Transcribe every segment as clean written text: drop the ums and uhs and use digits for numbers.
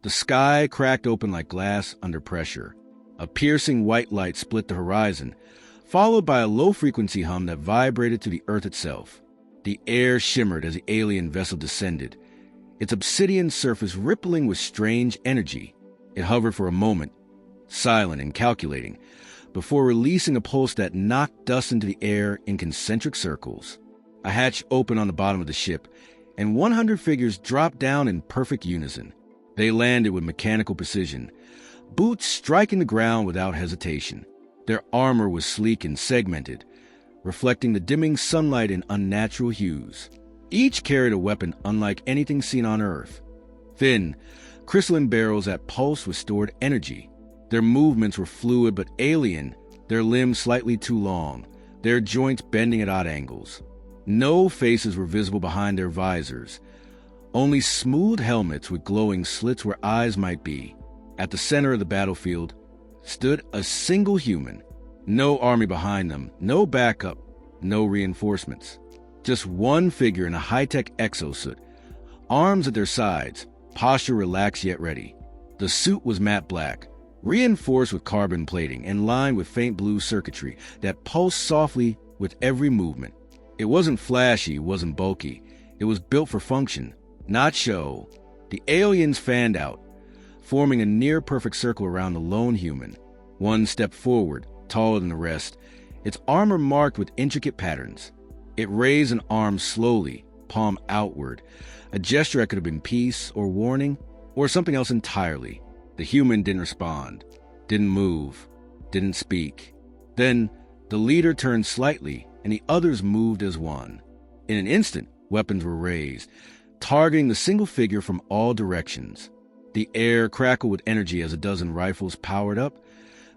The sky cracked open like glass under pressure. A piercing white light split the horizon, followed by a low-frequency hum that vibrated to the earth itself. The air shimmered as the alien vessel descended, its obsidian surface rippling with strange energy. It hovered for a moment, silent and calculating, before releasing a pulse that knocked dust into the air in concentric circles. A hatch opened on the bottom of the ship, and 100 figures dropped down in perfect unison. They landed with mechanical precision, boots striking the ground without hesitation. Their armor was sleek and segmented, reflecting the dimming sunlight in unnatural hues. Each carried a weapon unlike anything seen on Earth. Thin, crystalline barrels that pulsed with stored energy. Their movements were fluid but alien, their limbs slightly too long, their joints bending at odd angles. No faces were visible behind their visors, only smooth helmets with glowing slits where eyes might be. At the center of the battlefield stood a single human. No army behind them, no backup, no reinforcements. Just one figure in a high-tech exosuit, arms at their sides, posture relaxed yet ready. The suit was matte black, reinforced with carbon plating and lined with faint blue circuitry that pulsed softly with every movement. It wasn't flashy, it wasn't bulky. It was built for function, not show. The aliens fanned out, forming a near-perfect circle around the lone human. One stepped forward, taller than the rest, its armor marked with intricate patterns. It raised an arm slowly, palm outward, a gesture that could have been peace or warning or something else entirely. The human didn't respond, didn't move, didn't speak. Then the leader turned slightly, and the others moved as one. In an instant, weapons were raised, targeting the single figure from all directions. The air crackled with energy as a dozen rifles powered up,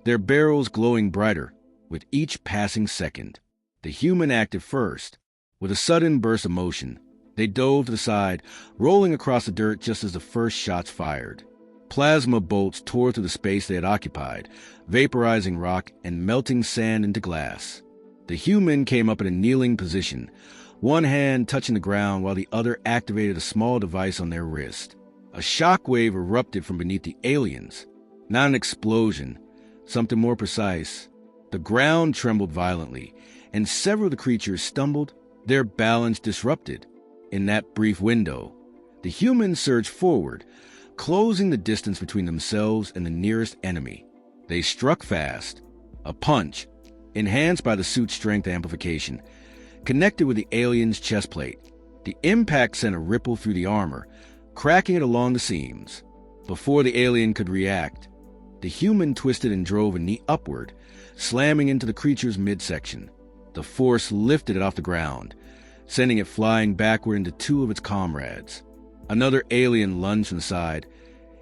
their barrels glowing brighter with each passing second. The human acted first. With a sudden burst of motion, they dove to the side, rolling across the dirt just as the first shots fired. Plasma bolts tore through the space they had occupied, vaporizing rock and melting sand into glass. The human came up in a kneeling position, one hand touching the ground while the other activated a small device on their wrist. A shockwave erupted from beneath the aliens. Not an explosion, something more precise. The ground trembled violently, and several of the creatures stumbled, their balance disrupted. In that brief window, the humans surged forward, closing the distance between themselves and the nearest enemy. They struck fast. A punch, enhanced by the suit's strength amplification, connected with the alien's chest plate. The impact sent a ripple through the armor, cracking it along the seams. Before the alien could react, the human twisted and drove a knee upward, slamming into the creature's midsection. The force lifted it off the ground, sending it flying backward into two of its comrades. Another alien lunged from the side,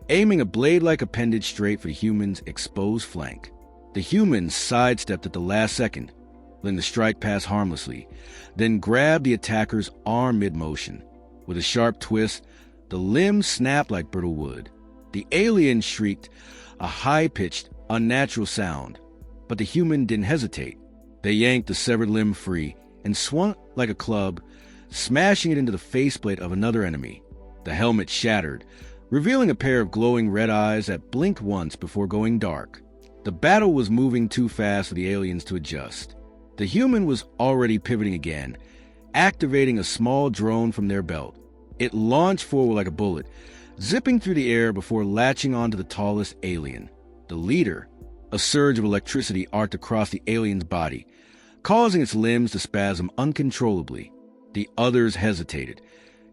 aiming a blade-like appendage straight for the human's exposed flank. The human sidestepped at the last second, letting the strike pass harmlessly, then grabbed the attacker's arm mid-motion. With a sharp twist, the limb snapped like brittle wood. The alien shrieked, a high-pitched, unnatural sound, but the human didn't hesitate. They yanked the severed limb free and swung it like a club, smashing it into the faceplate of another enemy. The helmet shattered, revealing a pair of glowing red eyes that blinked once before going dark. The battle was moving too fast for the aliens to adjust. The human was already pivoting again, activating a small drone from their belt. It launched forward like a bullet, zipping through the air before latching onto the tallest alien, the leader. A surge of electricity arced across the alien's body, causing its limbs to spasm uncontrollably. The others hesitated,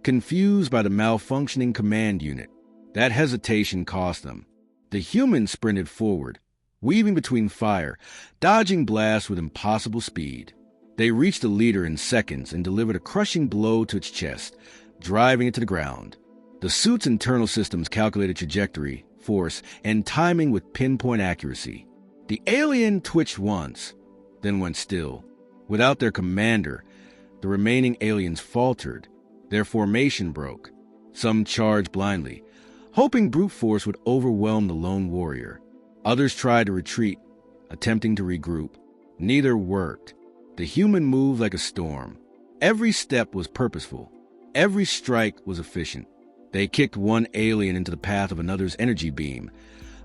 confused by the malfunctioning command unit. That hesitation cost them. The human sprinted forward, weaving between fire, dodging blasts with impossible speed. They reached the leader in seconds and delivered a crushing blow to its chest, driving it to the ground. The suit's internal systems calculated trajectory, force, and timing with pinpoint accuracy. The alien twitched once, then went still. Without their commander, the remaining aliens faltered. Their formation broke. Some charged blindly, hoping brute force would overwhelm the lone warrior. Others tried to retreat, attempting to regroup. Neither worked. The human moved like a storm. Every step was purposeful. Every strike was efficient. They kicked one alien into the path of another's energy beam,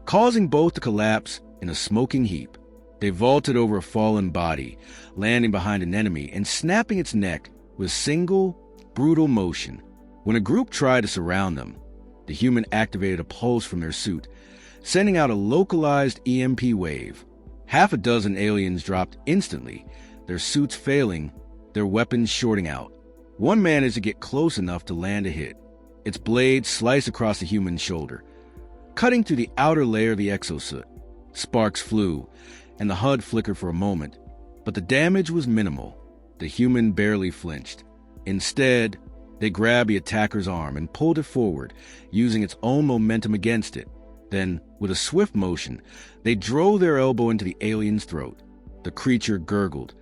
causing both to collapse in a smoking heap. They vaulted over a fallen body, landing behind an enemy and snapping its neck with single, brutal motion. When a group tried to surround them, the human activated a pulse from their suit, sending out a localized EMP wave. Half a dozen aliens dropped instantly, their suits failing, their weapons shorting out. One managed to get close enough to land a hit. Its blade sliced across the human's shoulder, cutting through the outer layer of the exosuit. Sparks flew, and the HUD flickered for a moment, but the damage was minimal. The human barely flinched. Instead, they grabbed the attacker's arm and pulled it forward, using its own momentum against it. Then, with a swift motion, they drove their elbow into the alien's throat. The creature gurgled,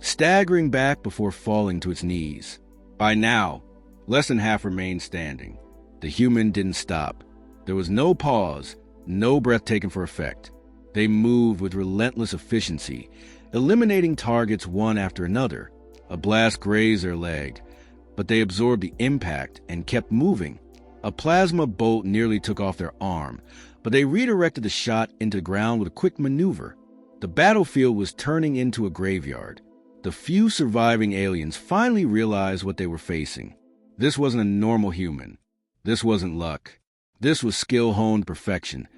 staggering back before falling to its knees. By now, less than half remained standing. The human didn't stop. There was no pause, no breath taken for effect. They moved with relentless efficiency, eliminating targets one after another. A blast grazed their leg, but they absorbed the impact and kept moving. A plasma bolt nearly took off their arm, but they redirected the shot into the ground with a quick maneuver. The battlefield was turning into a graveyard. The few surviving aliens finally realized what they were facing. This wasn't a normal human. This wasn't luck. This was skill-honed perfection,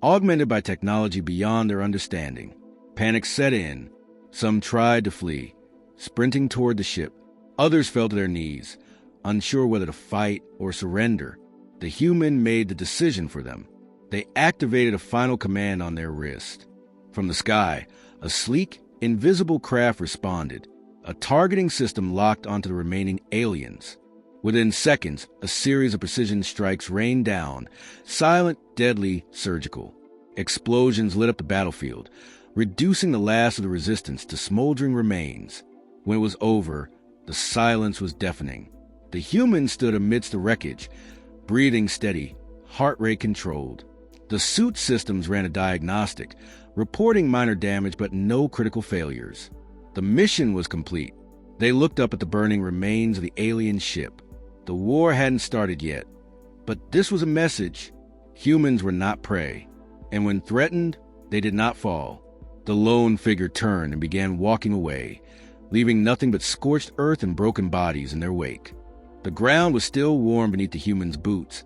augmented by technology beyond their understanding. Panic set in. Some tried to flee, sprinting toward the ship. Others fell to their knees, unsure whether to fight or surrender. The human made the decision for them. They activated a final command on their wrist. From the sky, a sleek, invisible craft responded. A targeting system locked onto the remaining aliens. Within seconds, a series of precision strikes rained down, silent, deadly, surgical. Explosions lit up the battlefield, reducing the last of the resistance to smoldering remains. When it was over, the silence was deafening. The human stood amidst the wreckage, breathing steady, heart rate controlled. The suit systems ran a diagnostic, reporting minor damage but no critical failures. The mission was complete. They looked up at the burning remains of the alien ship. The war hadn't started yet, but this was a message. Humans were not prey, and when threatened, they did not fall. The lone figure turned and began walking away, leaving nothing but scorched earth and broken bodies in their wake. The ground was still warm beneath the human's boots,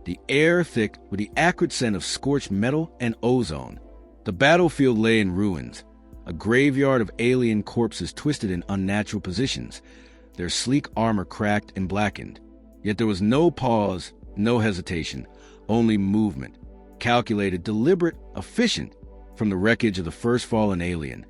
the air thick with the acrid scent of scorched metal and ozone. The battlefield lay in ruins, a graveyard of alien corpses twisted in unnatural positions, their sleek armor cracked and blackened. Yet there was no pause, no hesitation, only movement, calculated, deliberate, efficient. From the wreckage of the first fallen alien,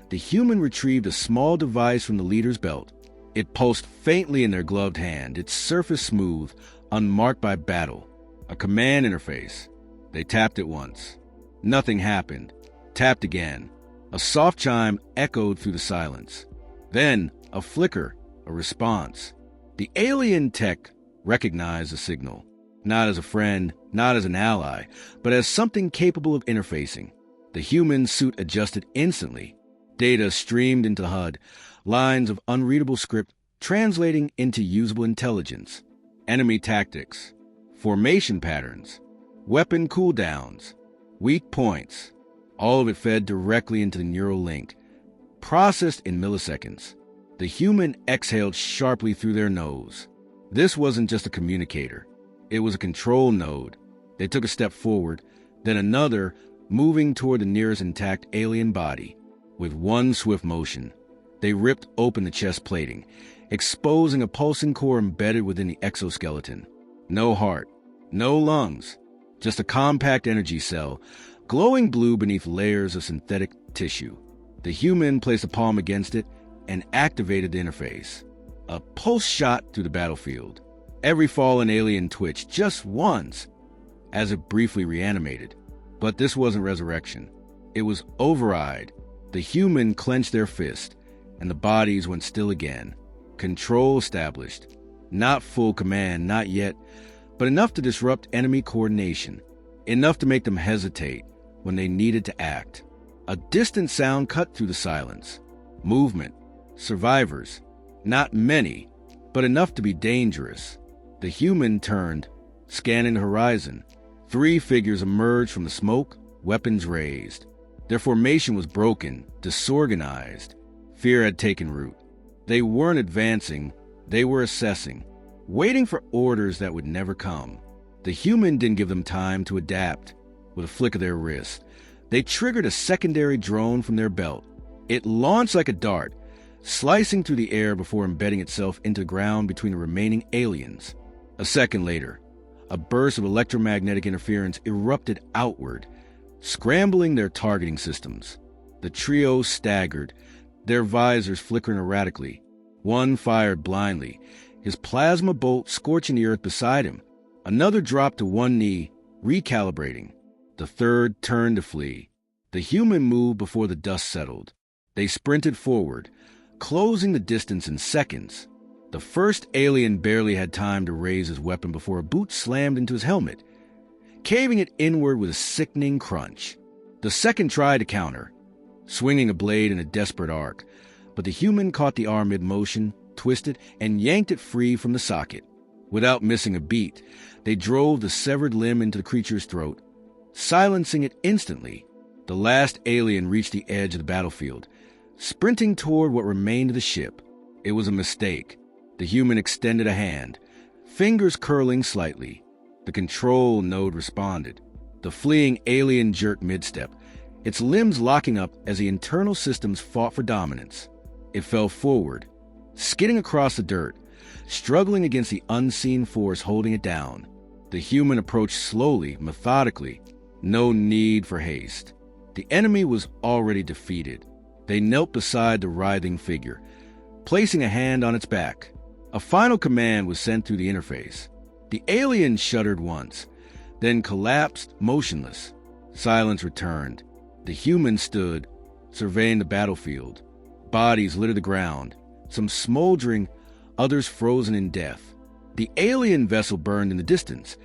the human retrieved a small device from the leader's belt. It pulsed faintly in their gloved hand, its surface smooth, unmarked by battle. A command interface. They tapped it once. Nothing happened. Tapped again. A soft chime echoed through the silence. Then, a flicker, a response. The alien tech recognized the signal, not as a friend, not as an ally, but as something capable of interfacing. The human suit adjusted instantly. Data streamed into the HUD, lines of unreadable script translating into usable intelligence. Enemy tactics, formation patterns, weapon cooldowns, weak points. All of it fed directly into the neural link, processed in milliseconds. The human exhaled sharply through their nose. This wasn't just a communicator. It was a control node. They took a step forward, then another, moving toward the nearest intact alien body. With one swift motion, they ripped open the chest plating, exposing a pulsing core embedded within the exoskeleton. No heart, no lungs, just a compact energy cell, glowing blue beneath layers of synthetic tissue. The human placed a palm against it and activated the interface. A pulse shot through the battlefield. Every fallen alien twitched just once, as it briefly reanimated. But this wasn't resurrection. It was override. The human clenched their fist, and the bodies went still again. Control established. Not full command, not yet, but enough to disrupt enemy coordination. Enough to make them hesitate when they needed to act. A distant sound cut through the silence. Movement. Survivors. Not many, but enough to be dangerous. The human turned, Scanning the horizon, 3 figures emerged from the smoke, weapons raised. Their formation was broken, disorganized. Fear had taken root. They weren't advancing, they were assessing, waiting for orders that would never come. The human didn't give them time to adapt. With a flick of their wrist, they triggered a secondary drone from their belt. It launched like a dart, slicing through the air before embedding itself into the ground between the remaining aliens. A second later, a burst of electromagnetic interference erupted outward, scrambling their targeting systems. The trio staggered, their visors flickering erratically. One fired blindly, his plasma bolt scorching the earth beside him. Another dropped to one knee, recalibrating. The third turned to flee. The human moved before the dust settled. They sprinted forward, closing the distance in seconds. The first alien barely had time to raise his weapon before a boot slammed into his helmet, caving it inward with a sickening crunch. The second tried to counter, swinging a blade in a desperate arc, but the human caught the arm mid-motion, twisted, and yanked it free from the socket. Without missing a beat, they drove the severed limb into the creature's throat, silencing it instantly. The last alien reached the edge of the battlefield, sprinting toward what remained of the ship. It was a mistake. The human extended a hand, fingers curling slightly. The control node responded. The fleeing alien jerked mid-step, its limbs locking up as the internal systems fought for dominance. It fell forward, skidding across the dirt, struggling against the unseen force holding it down. The human approached slowly, methodically. No need for haste. The enemy was already defeated. They knelt beside the writhing figure, placing a hand on its back. A final command was sent through the interface. The alien shuddered once, then collapsed motionless. Silence returned. The human stood, surveying the battlefield. Bodies littered the ground, some smoldering, others frozen in death. The alien vessel burned in the distance,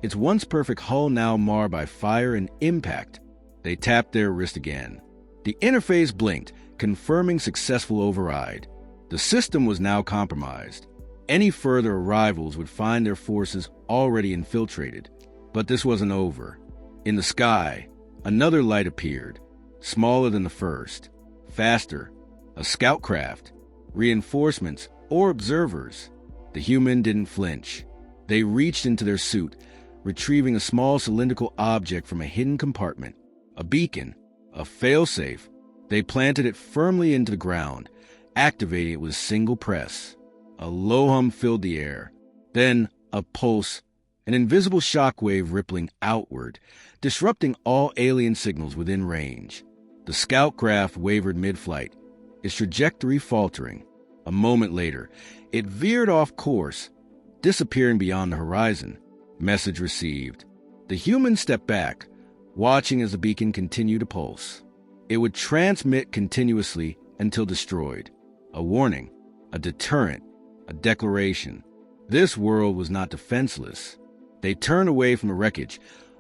its once perfect hull now marred by fire and impact. They tapped their wrist again. The interface blinked, confirming successful override. The system was now compromised. Any further arrivals would find their forces already infiltrated. But this wasn't over. In the sky, another light appeared, smaller than the first, faster, a scout craft, reinforcements, or observers. The human didn't flinch. They reached into their suit, retrieving a small cylindrical object from a hidden compartment, a beacon, a failsafe. They planted it firmly into the ground, activating it with a single press. A low hum filled the air. Then a pulse, an invisible shockwave rippling outward, disrupting all alien signals within range. The scout craft wavered mid-flight, its trajectory faltering. A moment later, it veered off course, disappearing beyond the horizon. Message received. The human stepped back, watching as the beacon continued to pulse. It would transmit continuously until destroyed. A warning, a deterrent, a declaration. This world was not defenseless. They turned away from the wreckage,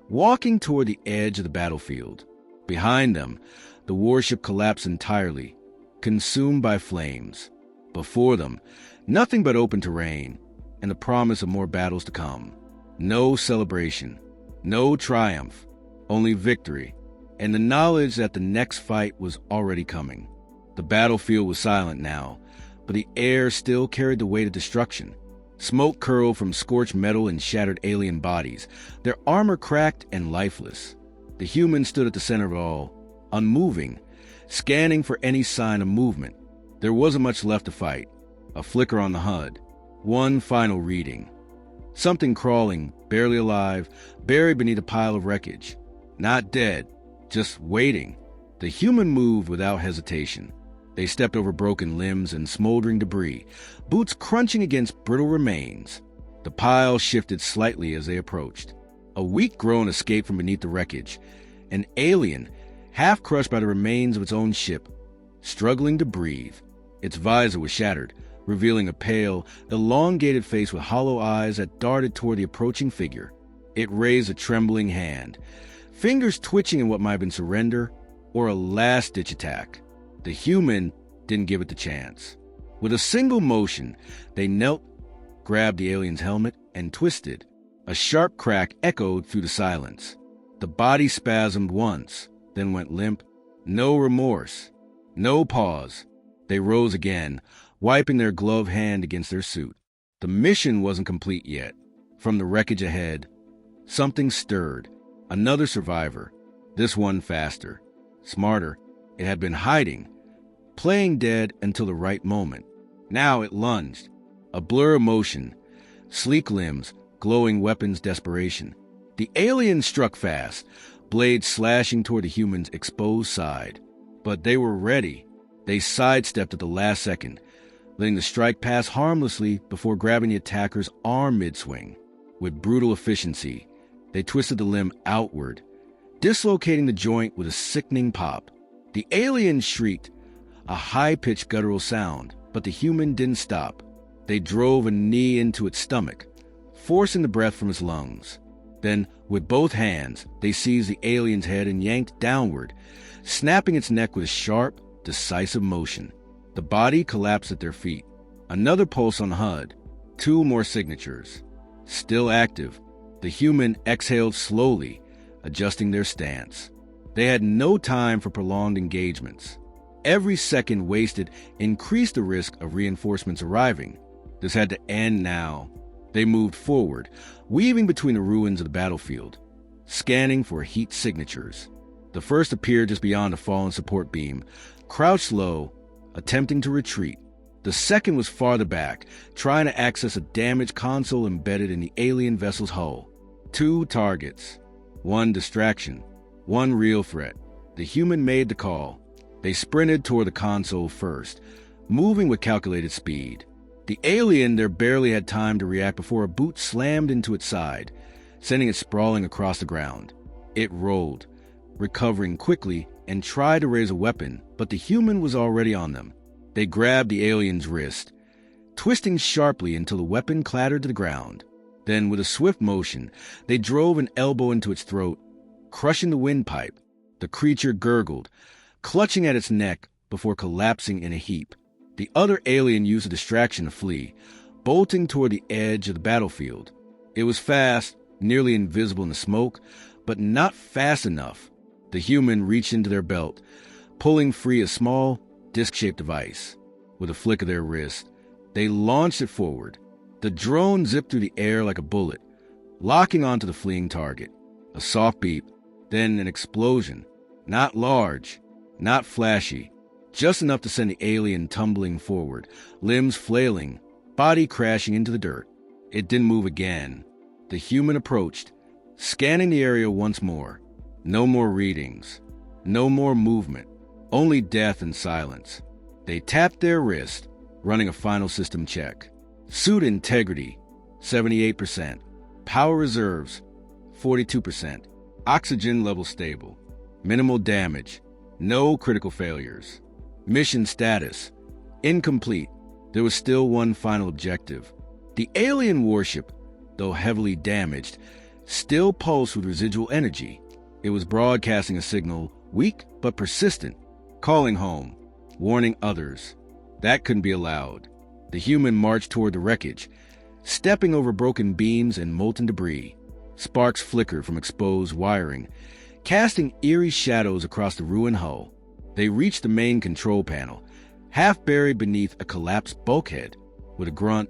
walking toward the edge of the battlefield. Behind them, the warship collapsed entirely, consumed by flames. Before them, nothing but open terrain, and the promise of more battles to come. No celebration, no triumph, only victory, and the knowledge that the next fight was already coming. The battlefield was silent now, but the air still carried the weight of destruction. Smoke curled from scorched metal and shattered alien bodies, their armor cracked and lifeless. The human stood at the center of it all, unmoving, scanning for any sign of movement. There wasn't much left to fight. A flicker on the HUD. One final reading. Something crawling, barely alive, buried beneath a pile of wreckage. Not dead, just waiting. The human moved without hesitation. They stepped over broken limbs and smoldering debris, boots crunching against brittle remains. The pile shifted slightly as they approached. A weak groan escaped from beneath the wreckage. An alien, half crushed by the remains of its own ship, struggling to breathe. Its visor was shattered, revealing a pale, elongated face with hollow eyes that darted toward the approaching figure. It raised a trembling hand, fingers twitching in what might have been surrender or a last-ditch attack. The human didn't give it the chance. With a single motion, they knelt, grabbed the alien's helmet, and twisted. A sharp crack echoed through the silence. The body spasmed once, then went limp. No remorse. No pause. They rose again, wiping their gloved hand against their suit. The mission wasn't complete yet. From the wreckage ahead, something stirred. Another survivor. This one faster. Smarter. It had been hiding, playing dead until the right moment. Now it lunged. A blur of motion. Sleek limbs, glowing weapons desperation. The alien struck fast, blades slashing toward the human's exposed side. But they were ready. They sidestepped at the last second, letting the strike pass harmlessly before grabbing the attacker's arm mid-swing. With brutal efficiency, they twisted the limb outward, dislocating the joint with a sickening pop. The alien shrieked, a high-pitched guttural sound, but the human didn't stop. They drove a knee into its stomach, forcing the breath from its lungs. Then, with both hands, they seized the alien's head and yanked downward, snapping its neck with a sharp, decisive motion. The body collapsed at their feet. Another pulse on HUD. 2 more signatures. Still active, the human exhaled slowly, adjusting their stance. They had no time for prolonged engagements. Every second wasted increased the risk of reinforcements arriving. This had to end now. They moved forward, weaving between the ruins of the battlefield, scanning for heat signatures. The first appeared just beyond a fallen support beam, crouched low, attempting to retreat. The second was farther back, trying to access a damaged console embedded in the alien vessel's hull. 2 targets. 1 distraction. 1 real threat. The human made the call. They sprinted toward the console first, moving with calculated speed. The alien there barely had time to react before a boot slammed into its side, sending it sprawling across the ground. It rolled, recovering quickly, and tried to raise a weapon, but the human was already on them. They grabbed the alien's wrist, twisting sharply until the weapon clattered to the ground. Then, with a swift motion, they drove an elbow into its throat, crushing the windpipe. The creature gurgled, clutching at its neck before collapsing in a heap. The other alien used a distraction to flee, bolting toward the edge of the battlefield. It was fast, nearly invisible in the smoke, but not fast enough. The human reached into their belt, pulling free a small, disc-shaped device. With a flick of their wrist, they launched it forward. The drone zipped through the air like a bullet, locking onto the fleeing target. A soft beep, then an explosion. Not large, not flashy, just enough to send the alien tumbling forward, limbs flailing, body crashing into the dirt. It didn't move again. The human approached, scanning the area once more. No more readings, no more movement, only death and silence. They tapped their wrist, running a final system check. Suit integrity, 78%. Power reserves, 42%. Oxygen level stable. Minimal damage. No critical failures. Mission status, incomplete. There was still one final objective. The alien warship, though heavily damaged, still pulsed with residual energy. It was broadcasting a signal, weak but persistent, calling home, warning others. That couldn't be allowed. The human marched toward the wreckage, stepping over broken beams and molten debris. Sparks flickered from exposed wiring, casting eerie shadows across the ruined hull. They reached the main control panel, half buried beneath a collapsed bulkhead. With a grunt,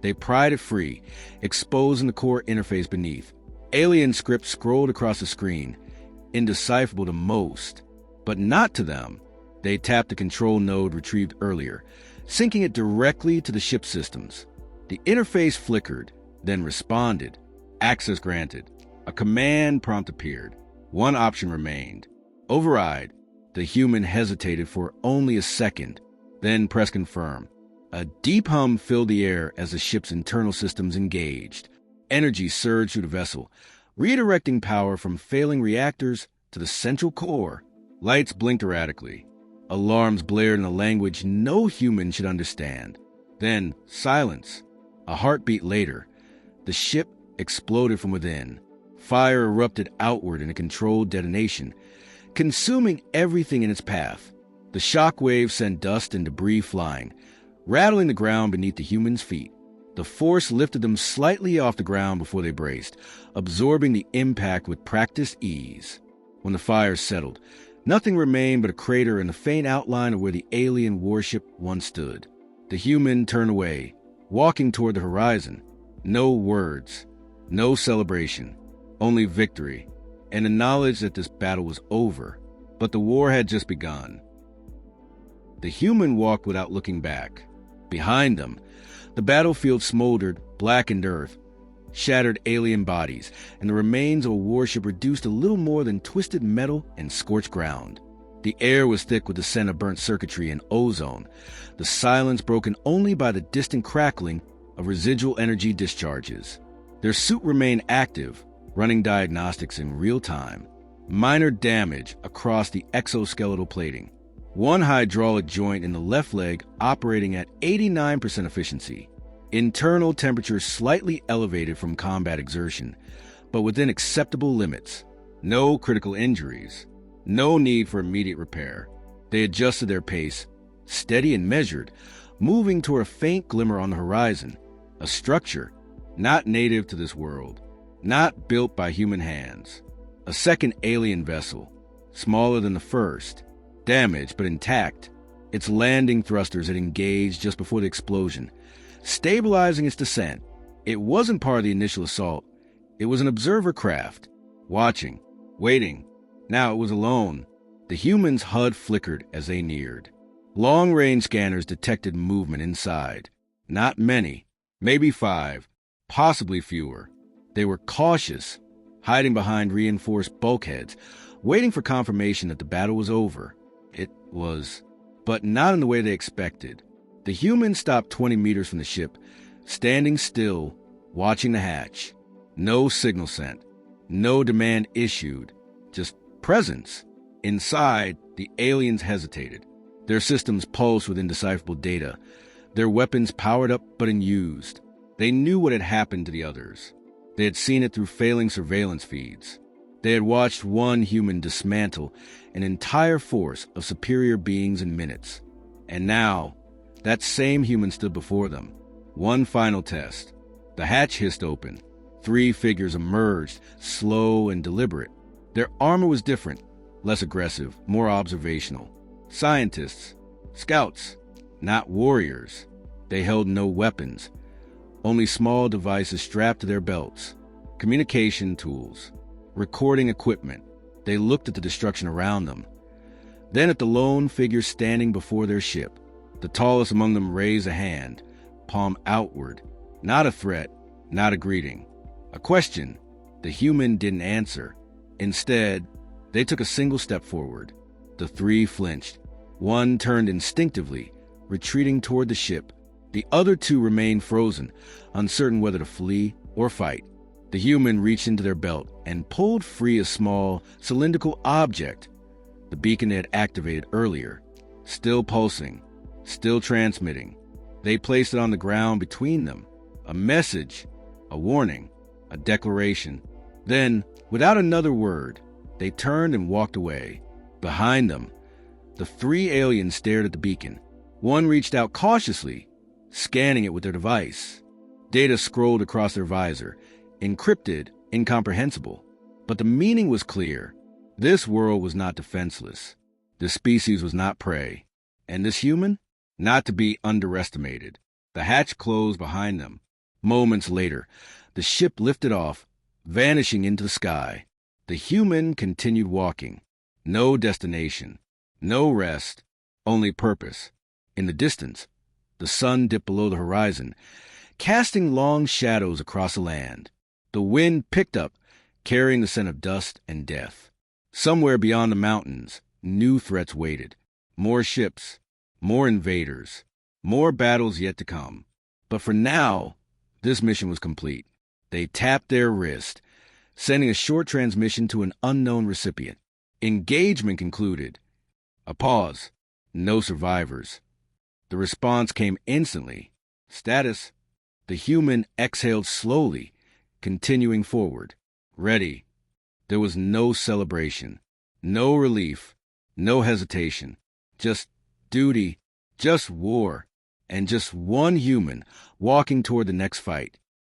they pried it free, exposing the core interface beneath. Alien script scrolled across the screen, indecipherable to most, but not to them. They tapped the control node retrieved earlier, syncing it directly to the ship systems. The interface flickered, then responded. Access granted. A command prompt appeared. One option remained. Override. The human hesitated for only a second, then pressed confirm. A deep hum filled the air as the ship's internal systems engaged. Energy surged through the vessel, redirecting power from failing reactors to the central core. Lights blinked erratically. Alarms blared in a language no human should understand. Then, silence. A heartbeat later, the ship exploded from within. Fire erupted outward in a controlled detonation, consuming everything in its path. The shock waves sent dust and debris flying, rattling the ground beneath the human's feet. The force lifted them slightly off the ground before they braced, absorbing the impact with practiced ease. When the fire settled, nothing remained but a crater and the faint outline of where the alien warship once stood. The human turned away, walking toward the horizon. No words, no celebration, only victory, and the knowledge that this battle was over, but the war had just begun. The human walked without looking back. Behind them, the battlefield smoldered, blackened earth, shattered alien bodies, and the remains of a warship reduced to little more than twisted metal and scorched ground. The air was thick with the scent of burnt circuitry and ozone, the silence broken only by the distant crackling of residual energy discharges. Their suit remained active, running diagnostics in real time. Minor damage across the exoskeletal plating. One hydraulic joint in the left leg operating at 89% efficiency. Internal temperature slightly elevated from combat exertion, but within acceptable limits. No critical injuries. No need for immediate repair. They adjusted their pace, steady and measured, moving toward a faint glimmer on the horizon. A structure not native to this world, not built by human hands. A second alien vessel, smaller than the first, damaged but intact. Its landing thrusters had engaged just before the explosion, stabilizing its descent. It wasn't part of the initial assault. It was an observer craft, watching, waiting. Now it was alone. The human's HUD flickered as they neared. Long-range scanners detected movement inside. Not many, maybe 5, possibly fewer. They were cautious, hiding behind reinforced bulkheads, waiting for confirmation that the battle was over. It was, but not in the way they expected. The human stopped 20 meters from the ship, standing still, watching the hatch. No signal sent, no demand issued, just presence. Inside, the aliens hesitated. Their systems pulsed with indecipherable data, their weapons powered up but unused. They knew what had happened to the others. They had seen it through failing surveillance feeds. They had watched one human dismantle an entire force of superior beings in minutes. And now, that same human stood before them. One final test. The hatch hissed open. 3 figures emerged, slow and deliberate. Their armor was different, less aggressive, more observational. Scientists, scouts, not warriors. They held no weapons, only small devices strapped to their belts. Communication tools, recording equipment. They looked at the destruction around them, then at the lone figure standing before their ship. The tallest among them raised a hand, palm outward. Not a threat, not a greeting. A question. The human didn't answer. Instead, they took a single step forward. The 3 flinched. One turned instinctively, retreating toward the ship. The other 2 remained frozen, uncertain whether to flee or fight. The human reached into their belt and pulled free a small, cylindrical object, the beacon they had activated earlier. Still pulsing, still transmitting. They placed it on the ground between them. A message, a warning, a declaration. Then, without another word, they turned and walked away. Behind them, the 3 aliens stared at the beacon. One reached out cautiously, scanning it with their device. Data scrolled across their visor, encrypted, incomprehensible. But the meaning was clear. This world was not defenseless. This species was not prey. And this human? Not to be underestimated. The hatch closed behind them. Moments later, the ship lifted off, vanishing into the sky. The human continued walking. No destination, no rest, only purpose. In the distance, the sun dipped below the horizon, casting long shadows across the land. The wind picked up, carrying the scent of dust and death. Somewhere beyond the mountains, new threats waited. More ships, more invaders, more battles yet to come. But for now, this mission was complete. They tapped their wrist, sending a short transmission to an unknown recipient. Engagement concluded. A pause. No survivors. The response came instantly. Status. The human exhaled slowly, continuing forward. Ready. There was no celebration, no relief, no hesitation. Just duty, just war. and just one human walking toward the next fight.